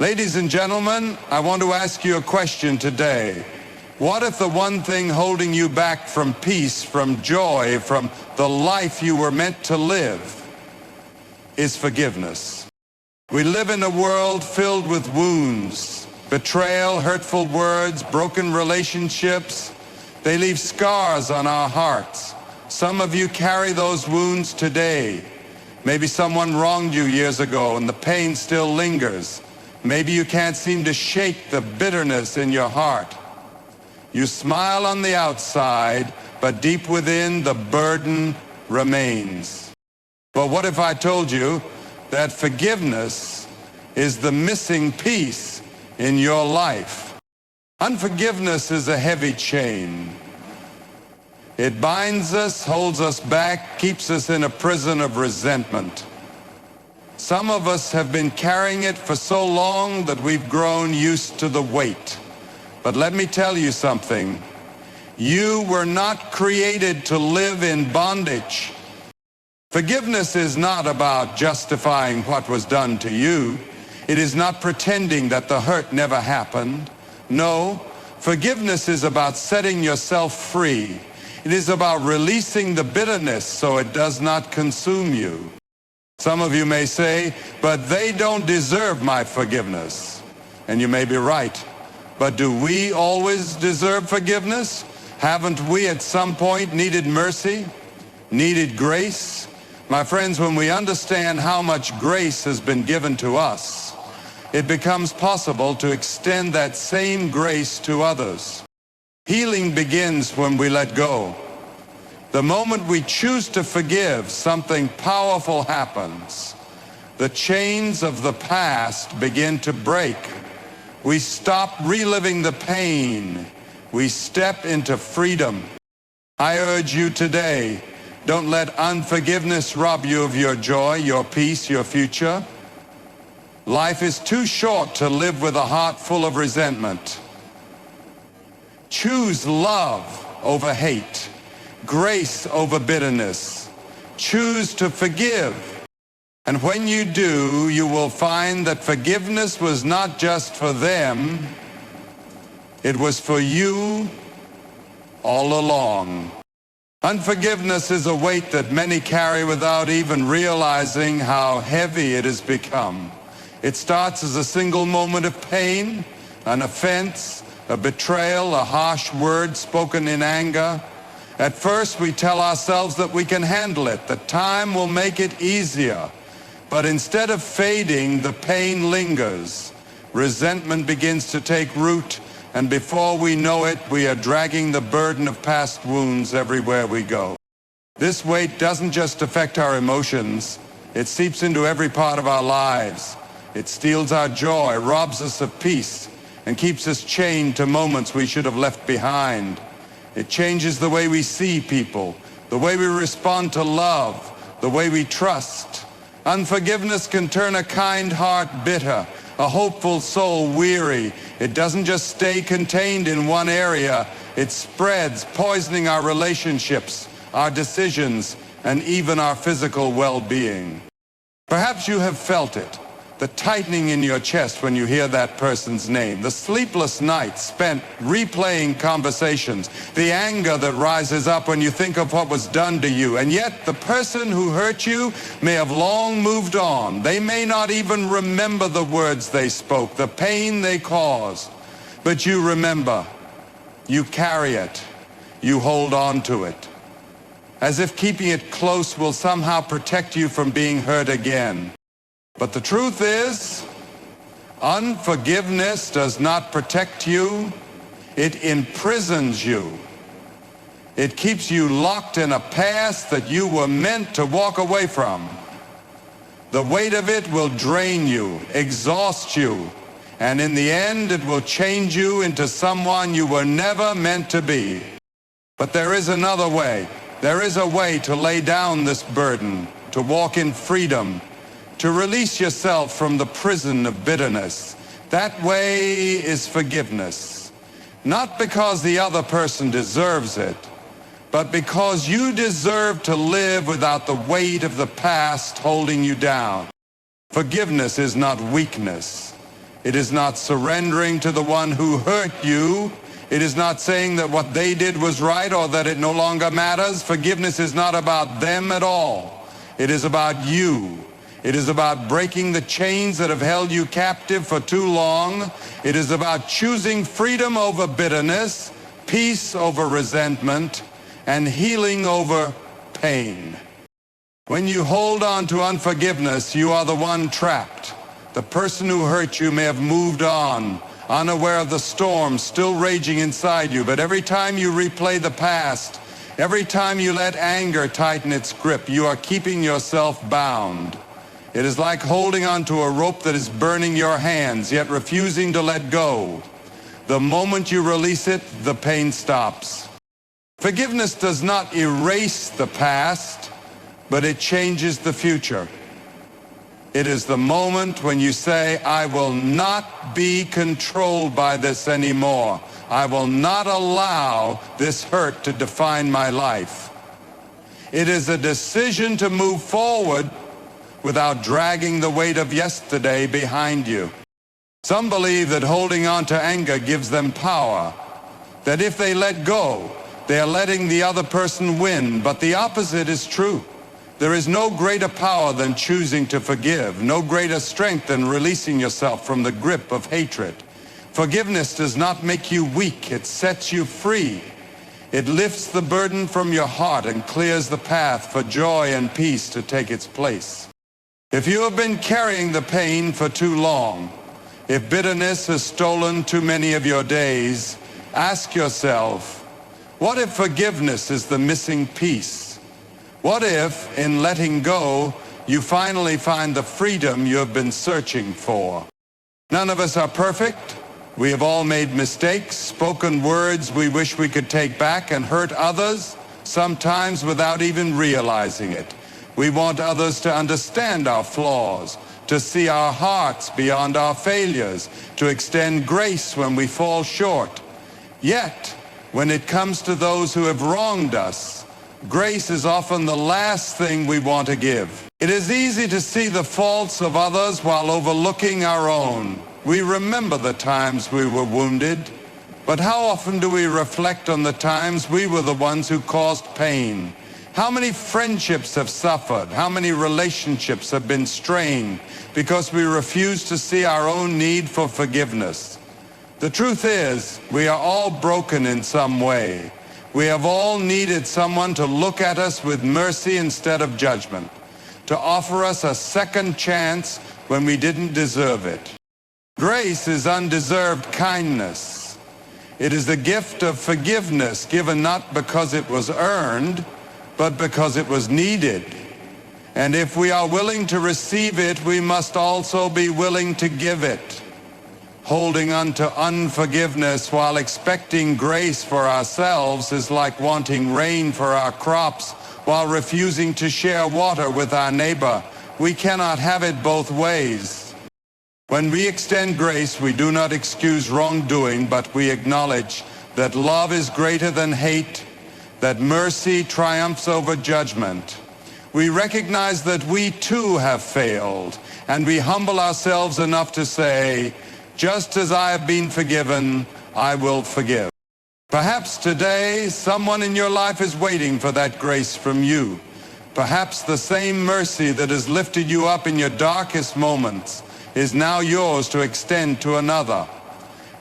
Ladies and gentlemen, I want to ask you a question today. What if the one thing holding you back from peace, from joy, from the life you were meant to live is forgiveness? We live in a world filled with wounds, betrayal, hurtful words, broken relationships. They leave scars on our hearts. Some of you carry those wounds today. Maybe someone wronged you years ago and the pain still lingers. Maybe you can't seem to shake the bitterness in your heart. You smile on the outside, but deep within the burden remains. But what if I told you that forgiveness is the missing piece in your life? Unforgiveness is a heavy chain. It binds us, holds us back, keeps us in a prison of resentment. Some of us have been carrying it for so long that we've grown used to the weight. But let me tell you something. You were not created to live in bondage. Forgiveness is not about justifying what was done to you. It is not pretending that the hurt never happened. No, forgiveness is about setting yourself free. It is about releasing the bitterness so it does not consume you. Some of you may say, but they don't deserve my forgiveness. And you may be right. But do we always deserve forgiveness? Haven't we at some point needed mercy, needed grace? My friends, when we understand how much grace has been given to us, it becomes possible to extend that same grace to others. Healing begins when we let go. The moment we choose to forgive, something powerful happens. The chains of the past begin to break. We stop reliving the pain. We step into freedom. I urge you today, don't let unforgiveness rob you of your joy, your peace, your future. Life is too short to live with a heart full of resentment. Choose love over hate, grace over bitterness. Choose to forgive. And when you do, you will find that forgiveness was not just for them, it was for you all along. Unforgiveness is a weight that many carry without even realizing how heavy it has become. It starts as a single moment of pain, an offense, a betrayal, a harsh word spoken in anger. At first we tell ourselves that we can handle it, that time will make it easier. But instead of fading, the pain lingers. Resentment begins to take root, and before we know it, we are dragging the burden of past wounds everywhere we go. This weight doesn't just affect our emotions, it seeps into every part of our lives. It steals our joy, robs us of peace, and keeps us chained to moments we should have left behind. It changes the way we see people, the way we respond to love, the way we trust. Unforgiveness can turn a kind heart bitter, a hopeful soul weary. It doesn't just stay contained in one area. It spreads, poisoning our relationships, our decisions, and even our physical well-being. Perhaps you have felt it, the tightening in your chest when you hear that person's name, the sleepless nights spent replaying conversations, the anger that rises up when you think of what was done to you. And yet the person who hurt you may have long moved on. They may not even remember the words they spoke, the pain they caused. But you remember, you carry it, you hold on to it, as if keeping it close will somehow protect you from being hurt again. But the truth is, unforgiveness does not protect you, it imprisons you. It keeps you locked in a past that you were meant to walk away from. The weight of it will drain you, exhaust you, and in the end it will change you into someone you were never meant to be. But there is another way. There is a way to lay down this burden, to walk in freedom, to release yourself from the prison of bitterness. That way is forgiveness. Not because the other person deserves it, but because you deserve to live without the weight of the past holding you down. Forgiveness is not weakness. It is not surrendering to the one who hurt you. It is not saying that what they did was right or that it no longer matters. Forgiveness is not about them at all. It is about you. It is about breaking the chains that have held you captive for too long. It is about choosing freedom over bitterness, peace over resentment, and healing over pain. When you hold on to unforgiveness, you are the one trapped. The person who hurt you may have moved on, unaware of the storm still raging inside you, but every time you replay the past, every time you let anger tighten its grip, you are keeping yourself bound. It is like holding onto a rope that is burning your hands, yet refusing to let go. The moment you release it, the pain stops. Forgiveness does not erase the past, but it changes the future. It is the moment when you say, I will not be controlled by this anymore. I will not allow this hurt to define my life. It is a decision to move forward without dragging the weight of yesterday behind you. Some believe that holding on to anger gives them power, that if they let go, they are letting the other person win, but the opposite is true. There is no greater power than choosing to forgive, no greater strength than releasing yourself from the grip of hatred. Forgiveness does not make you weak, it sets you free. It lifts the burden from your heart and clears the path for joy and peace to take its place. If you have been carrying the pain for too long, if bitterness has stolen too many of your days, ask yourself, what if forgiveness is the missing piece? What if, in letting go, you finally find the freedom you have been searching for? None of us are perfect. We have all made mistakes, spoken words we wish we could take back, and hurt others, sometimes without even realizing it. We want others to understand our flaws, to see our hearts beyond our failures, to extend grace when we fall short. Yet, when it comes to those who have wronged us, grace is often the last thing we want to give. It is easy to see the faults of others while overlooking our own. We remember the times we were wounded, but how often do we reflect on the times we were the ones who caused pain? How many friendships have suffered? How many relationships have been strained because we refuse to see our own need for forgiveness? The truth is, we are all broken in some way. We have all needed someone to look at us with mercy instead of judgment, to offer us a second chance when we didn't deserve it. Grace is undeserved kindness. It is the gift of forgiveness given not because it was earned, but because it was needed. And if we are willing to receive it, we must also be willing to give it. Holding on to unforgiveness while expecting grace for ourselves is like wanting rain for our crops while refusing to share water with our neighbor. We cannot have it both ways. When we extend grace, we do not excuse wrongdoing, but we acknowledge that love is greater than hate, that mercy triumphs over judgment. We recognize that we too have failed, and we humble ourselves enough to say, just as I have been forgiven, I will forgive. Perhaps today, someone in your life is waiting for that grace from you. Perhaps the same mercy that has lifted you up in your darkest moments is now yours to extend to another.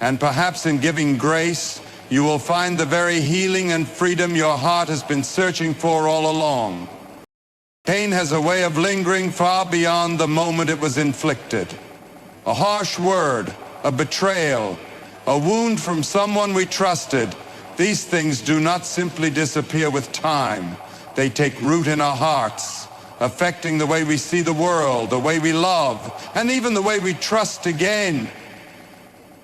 And perhaps in giving grace, you will find the very healing and freedom your heart has been searching for all along. Pain has a way of lingering far beyond the moment it was inflicted. A harsh word, a betrayal, a wound from someone we trusted, these things do not simply disappear with time. They take root in our hearts, affecting the way we see the world, the way we love, and even the way we trust again.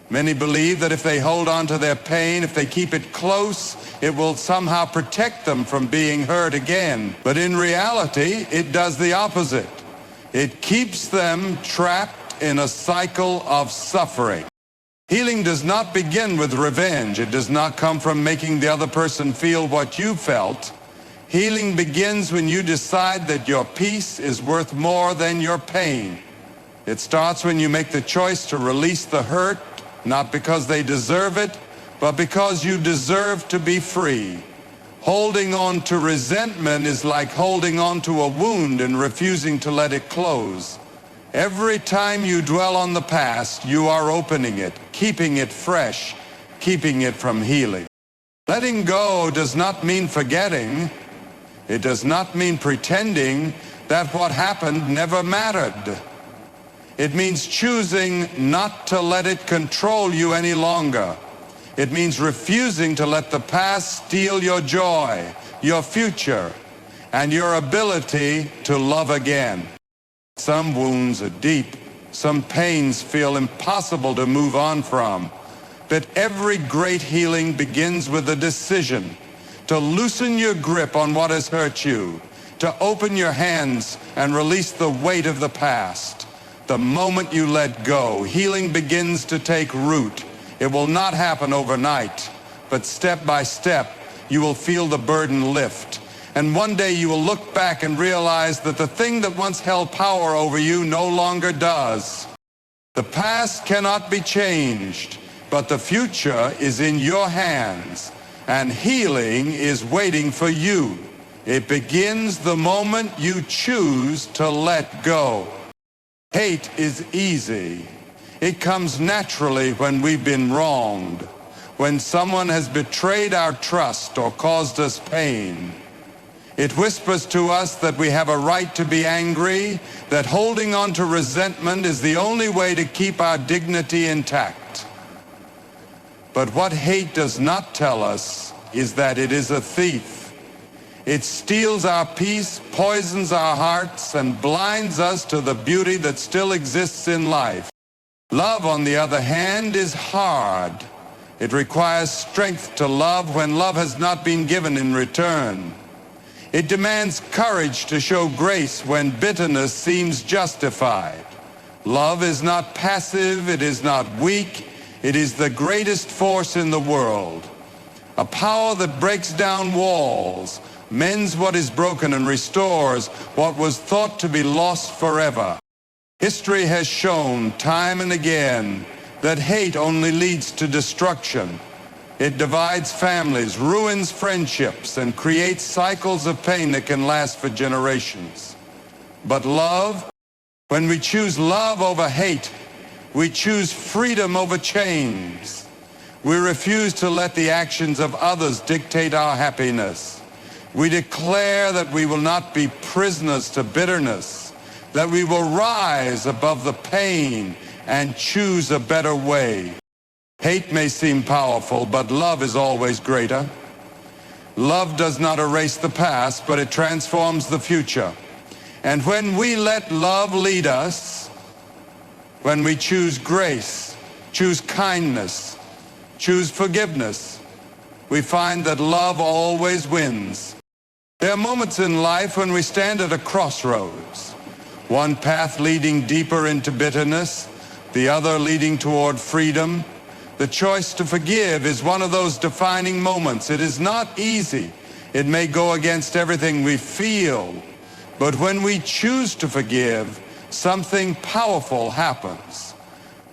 Many believe that if they hold on to their pain, if they keep it close, it will somehow protect them from being hurt again. But in reality, it does the opposite. It keeps them trapped in a cycle of suffering. Healing does not begin with revenge. It does not come from making the other person feel what you felt. Healing begins when you decide that your peace is worth more than your pain. It starts when you make the choice to release the hurt, not because they deserve it, but because you deserve to be free. Holding on to resentment is like holding on to a wound and refusing to let it close. Every time you dwell on the past, you are opening it, keeping it fresh, keeping it from healing. Letting go does not mean forgetting. It does not mean pretending that what happened never mattered. It means choosing not to let it control you any longer. It means refusing to let the past steal your joy, your future, and your ability to love again. Some wounds are deep. Some pains feel impossible to move on from. But every great healing begins with a decision to loosen your grip on what has hurt you, to open your hands and release the weight of the past. The moment you let go, healing begins to take root. It will not happen overnight, but step by step, you will feel the burden lift. And one day you will look back and realize that the thing that once held power over you no longer does. The past cannot be changed, but the future is in your hands, and healing is waiting for you. It begins the moment you choose to let go. Hate is easy. It comes naturally when we've been wronged, when someone has betrayed our trust or caused us pain. It whispers to us that we have a right to be angry, that holding on to resentment is the only way to keep our dignity intact. But what hate does not tell us is that it is a thief. It steals our peace, poisons our hearts, and blinds us to the beauty that still exists in life. Love, on the other hand, is hard. It requires strength to love when love has not been given in return. It demands courage to show grace when bitterness seems justified. Love is not passive, it is not weak, it is the greatest force in the world. A power that breaks down walls, mends what is broken, and restores what was thought to be lost forever. History has shown time and again that hate only leads to destruction. It divides families, ruins friendships, and creates cycles of pain that can last for generations. But love, when we choose love over hate, we choose freedom over chains. We refuse to let the actions of others dictate our happiness. We declare that we will not be prisoners to bitterness, that we will rise above the pain and choose a better way. Hate may seem powerful, but love is always greater. Love does not erase the past, but it transforms the future. And when we let love lead us, when we choose grace, choose kindness, choose forgiveness, we find that love always wins. There are moments in life when we stand at a crossroads, one path leading deeper into bitterness, the other leading toward freedom. The choice to forgive is one of those defining moments. It is not easy. It may go against everything we feel. But when we choose to forgive, something powerful happens.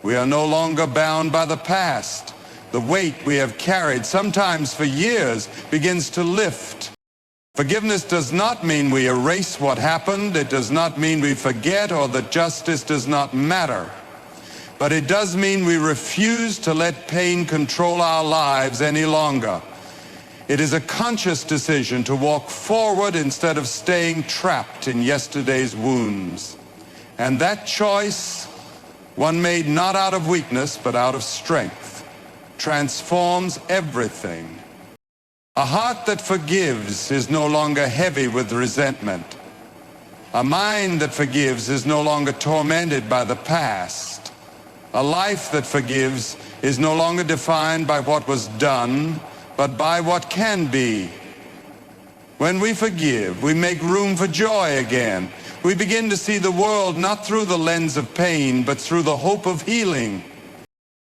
We are no longer bound by the past. The weight we have carried, sometimes for years, begins to lift. Forgiveness does not mean we erase what happened. It does not mean we forget or that justice does not matter. But it does mean we refuse to let pain control our lives any longer. It is a conscious decision to walk forward instead of staying trapped in yesterday's wounds. And that choice, one made not out of weakness but out of strength, transforms everything. A heart that forgives is no longer heavy with resentment. A mind that forgives is no longer tormented by the past. A life that forgives is no longer defined by what was done, but by what can be. When we forgive, we make room for joy again. We begin to see the world not through the lens of pain, but through the hope of healing.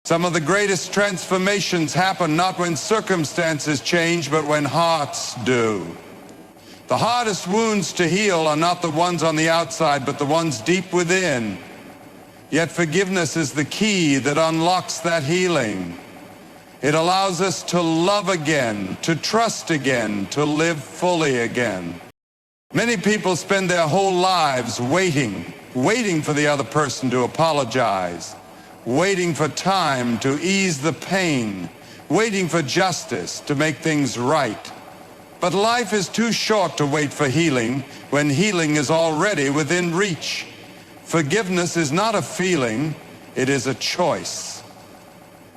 Some of the greatest transformations happen not when circumstances change, but when hearts do. The hardest wounds to heal are not the ones on the outside, but the ones deep within. Yet forgiveness is the key that unlocks that healing. It allows us to love again, to trust again, to live fully again. Many people spend their whole lives waiting for the other person to apologize, waiting for time to ease the pain, waiting for justice to make things right. But life is too short to wait for healing when healing is already within reach. Forgiveness is not a feeling, it is a choice.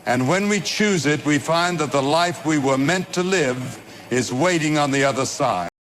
And when we choose it, we find that the life we were meant to live is waiting on the other side.